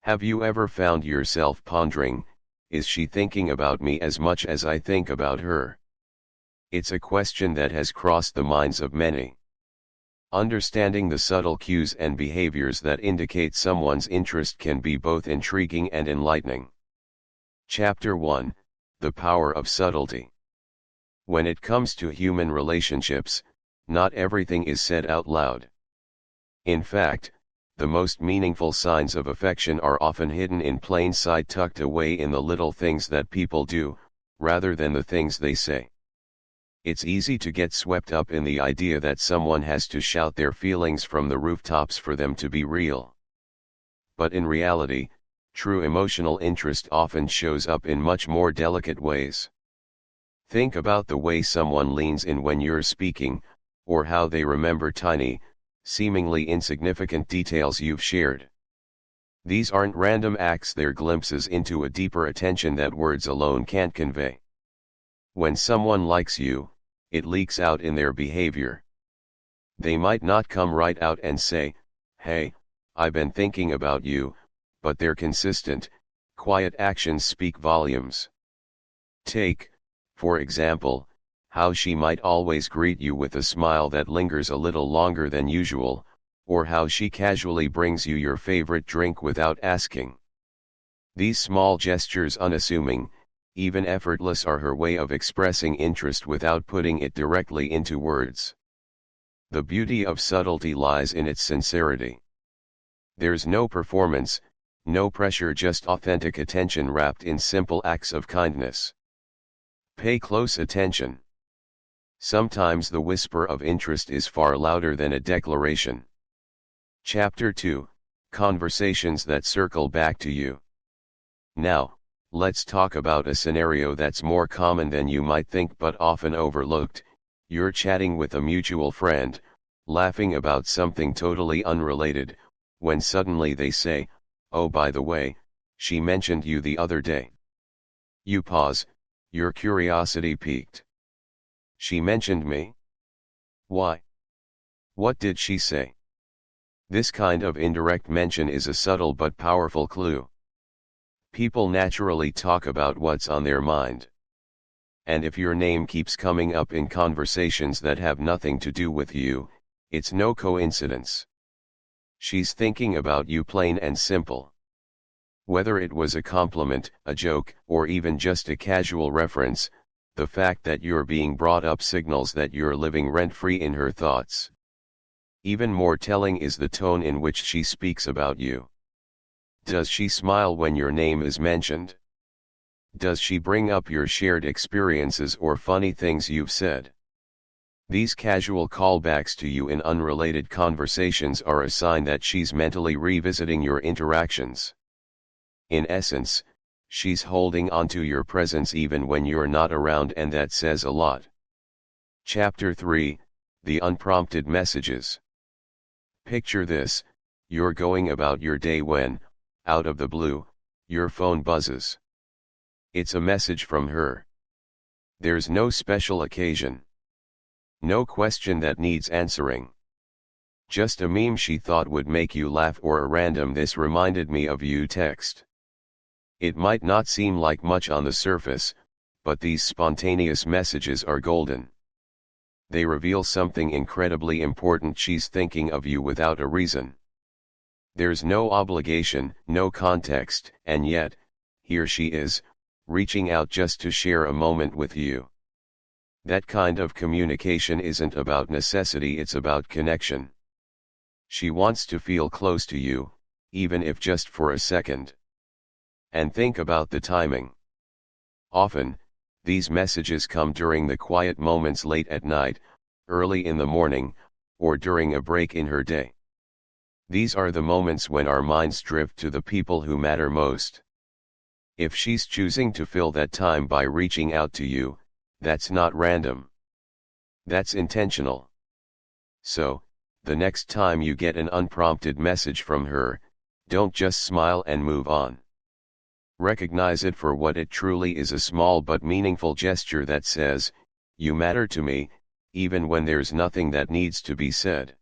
Have you ever found yourself pondering, is she thinking about me as much as I think about her? It's a question that has crossed the minds of many. Understanding the subtle cues and behaviors that indicate someone's interest can be both intriguing and enlightening. Chapter 1: The Power of Subtlety. When it comes to human relationships, not everything is said out loud. In fact, the most meaningful signs of affection are often hidden in plain sight, tucked away in the little things that people do, rather than the things they say. It's easy to get swept up in the idea that someone has to shout their feelings from the rooftops for them to be real. But in reality, true emotional interest often shows up in much more delicate ways. Think about the way someone leans in when you're speaking, or how they remember tiny, seemingly insignificant details you've shared. These aren't random acts, they're glimpses into a deeper attention that words alone can't convey. When someone likes you, it leaks out in their behavior. They might not come right out and say, "Hey, I've been thinking about you," but their consistent, quiet actions speak volumes. Take, for example, how she might always greet you with a smile that lingers a little longer than usual, or how she casually brings you your favorite drink without asking. These small gestures, unassuming, even effortless, are her way of expressing interest without putting it directly into words. The beauty of subtlety lies in its sincerity. There's no performance, no pressure, just authentic attention wrapped in simple acts of kindness. Pay close attention. Sometimes the whisper of interest is far louder than a declaration. Chapter 2: Conversations that circle back to you. Now, let's talk about a scenario that's more common than you might think but often overlooked. You're chatting with a mutual friend, laughing about something totally unrelated, when suddenly they say, "Oh, by the way, she mentioned you the other day." You pause, your curiosity piqued. "She mentioned me? Why? What did she say?" This kind of indirect mention is a subtle but powerful clue. People naturally talk about what's on their mind. And if your name keeps coming up in conversations that have nothing to do with you, it's no coincidence. She's thinking about you, plain and simple. Whether it was a compliment, a joke, or even just a casual reference, the fact that you're being brought up signals that you're living rent-free in her thoughts. Even more telling is the tone in which she speaks about you. Does she smile when your name is mentioned? Does she bring up your shared experiences or funny things you've said? These casual callbacks to you in unrelated conversations are a sign that she's mentally revisiting your interactions. In essence, she's holding onto your presence even when you're not around, and that says a lot. Chapter 3: The Unprompted Messages. Picture this: you're going about your day when, out of the blue, your phone buzzes. It's a message from her. There's no special occasion. No question that needs answering. Just a meme she thought would make you laugh, or a random "this reminded me of you" text. It might not seem like much on the surface, but these spontaneous messages are golden. They reveal something incredibly important: she's thinking of you without a reason. There's no obligation, no context, and yet, here she is, reaching out just to share a moment with you. That kind of communication isn't about necessity, it's about connection. She wants to feel close to you, even if just for a second. And think about the timing. Often, these messages come during the quiet moments, late at night, early in the morning, or during a break in her day. These are the moments when our minds drift to the people who matter most. If she's choosing to fill that time by reaching out to you, that's not random. That's intentional. So, the next time you get an unprompted message from her, don't just smile and move on. Recognize it for what it truly is: a small but meaningful gesture that says, "You matter to me," even when there's nothing that needs to be said.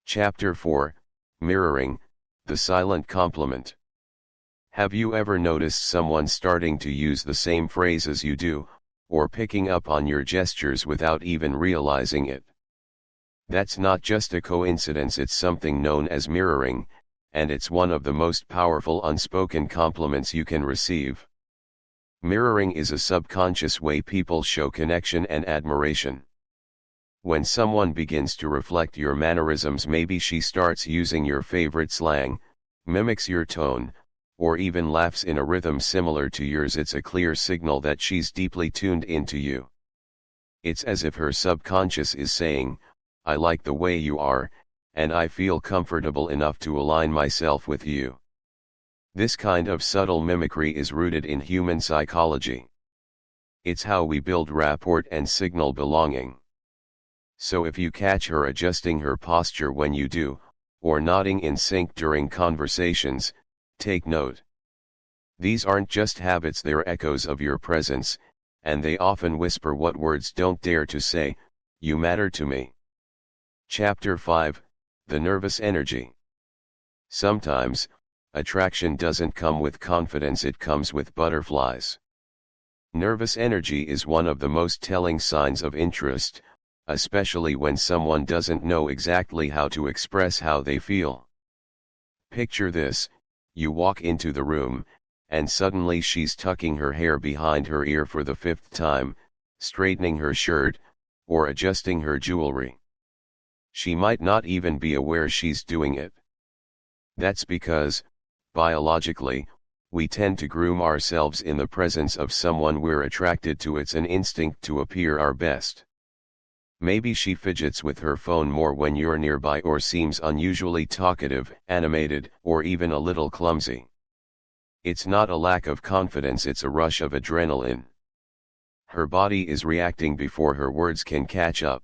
Chapter 4: Mirroring, the Silent Compliment. Have you ever noticed someone starting to use the same phrase as you do, or picking up on your gestures without even realizing it? That's not just a coincidence, it's something known as mirroring, and it's one of the most powerful unspoken compliments you can receive. Mirroring is a subconscious way people show connection and admiration. When someone begins to reflect your mannerisms, maybe she starts using your favorite slang, mimics your tone, or even laughs in a rhythm similar to yours, it's a clear signal that she's deeply tuned into you. It's as if her subconscious is saying, I like the way you are, and I feel comfortable enough to align myself with you. This kind of subtle mimicry is rooted in human psychology. It's how we build rapport and signal belonging. So if you catch her adjusting her posture when you do, or nodding in sync during conversations, take note. These aren't just habits, they're echoes of your presence, and they often whisper what words don't dare to say, you matter to me. Chapter 5, The Nervous Energy. Sometimes, attraction doesn't come with confidence, it comes with butterflies. Nervous energy is one of the most telling signs of interest, especially when someone doesn't know exactly how to express how they feel. Picture this: you walk into the room, and suddenly she's tucking her hair behind her ear for the 5th time, straightening her shirt, or adjusting her jewelry. She might not even be aware she's doing it. That's because, biologically, we tend to groom ourselves in the presence of someone we're attracted to. It's an instinct to appear our best. Maybe she fidgets with her phone more when you're nearby, or seems unusually talkative, animated, or even a little clumsy. It's not a lack of confidence, it's a rush of adrenaline. Her body is reacting before her words can catch up.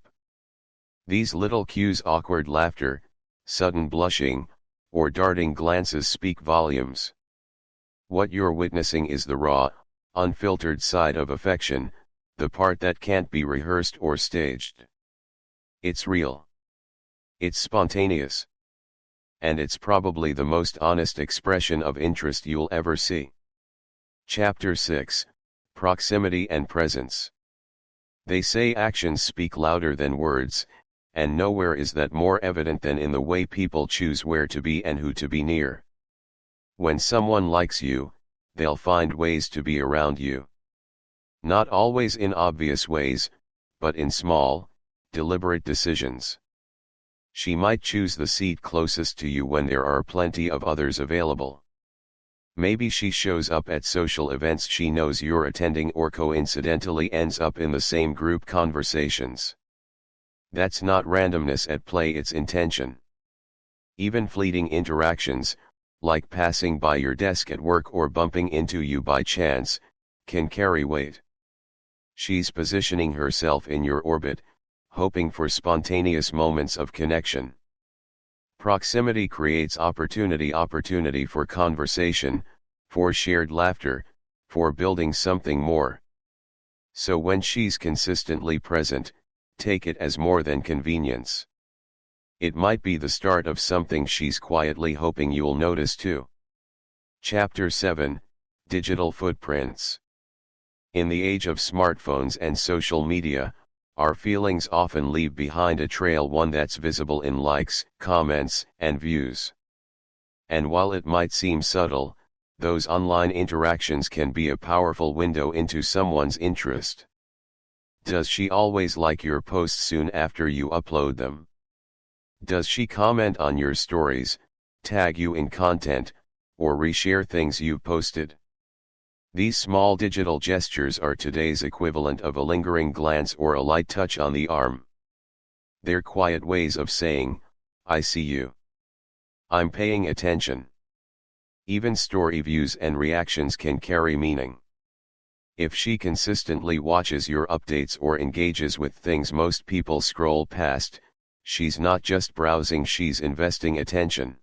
These little cues, awkward laughter, sudden blushing, or darting glances, speak volumes. What you're witnessing is the raw, unfiltered side of affection, the part that can't be rehearsed or staged. It's real. It's spontaneous. And it's probably the most honest expression of interest you'll ever see. Chapter 6, Proximity and Presence. They say actions speak louder than words, and nowhere is that more evident than in the way people choose where to be and who to be near. When someone likes you, they'll find ways to be around you. Not always in obvious ways, but in small, deliberate decisions. She might choose the seat closest to you when there are plenty of others available. Maybe she shows up at social events she knows you're attending, or coincidentally ends up in the same group conversations. That's not randomness at play, it's intention. Even fleeting interactions, like passing by your desk at work or bumping into you by chance, can carry weight. She's positioning herself in your orbit, hoping for spontaneous moments of connection. Proximity creates opportunity for conversation, for shared laughter, for building something more. So when she's consistently present, take it as more than convenience. It might be the start of something she's quietly hoping you'll notice too. Chapter 7, Digital Footprints. In the age of smartphones and social media, our feelings often leave behind a trail, one that's visible in likes, comments, and views. And while it might seem subtle, those online interactions can be a powerful window into someone's interest. Does she always like your posts soon after you upload them? Does she comment on your stories, tag you in content, or reshare things you've posted? These small digital gestures are today's equivalent of a lingering glance or a light touch on the arm. They're quiet ways of saying, I see you. I'm paying attention. Even story views and reactions can carry meaning. If she consistently watches your updates or engages with things most people scroll past, she's not just browsing, she's investing attention.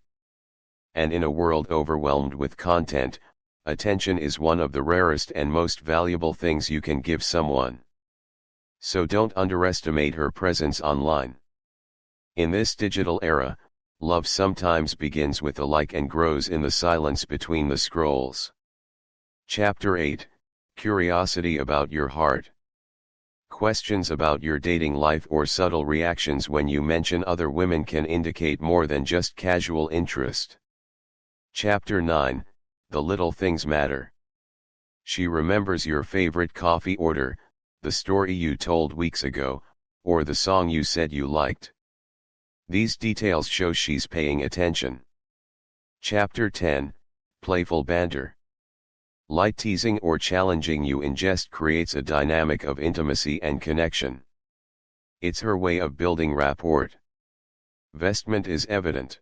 And in a world overwhelmed with content, attention is one of the rarest and most valuable things you can give someone. So don't underestimate her presence online. In this digital era, Love sometimes begins with a like and grows in the silence between the scrolls. Chapter 8, Curiosity about your heart. Questions about your dating life or subtle reactions when you mention other women can indicate more than just casual interest. Chapter 9, The Little Things Matter. She remembers your favorite coffee order, the story you told weeks ago, or the song you said you liked. These details show she's paying attention. Chapter 10, Playful Banter. Light teasing or challenging you in jest creates a dynamic of intimacy and connection. It's her way of building rapport. Vestment is evident.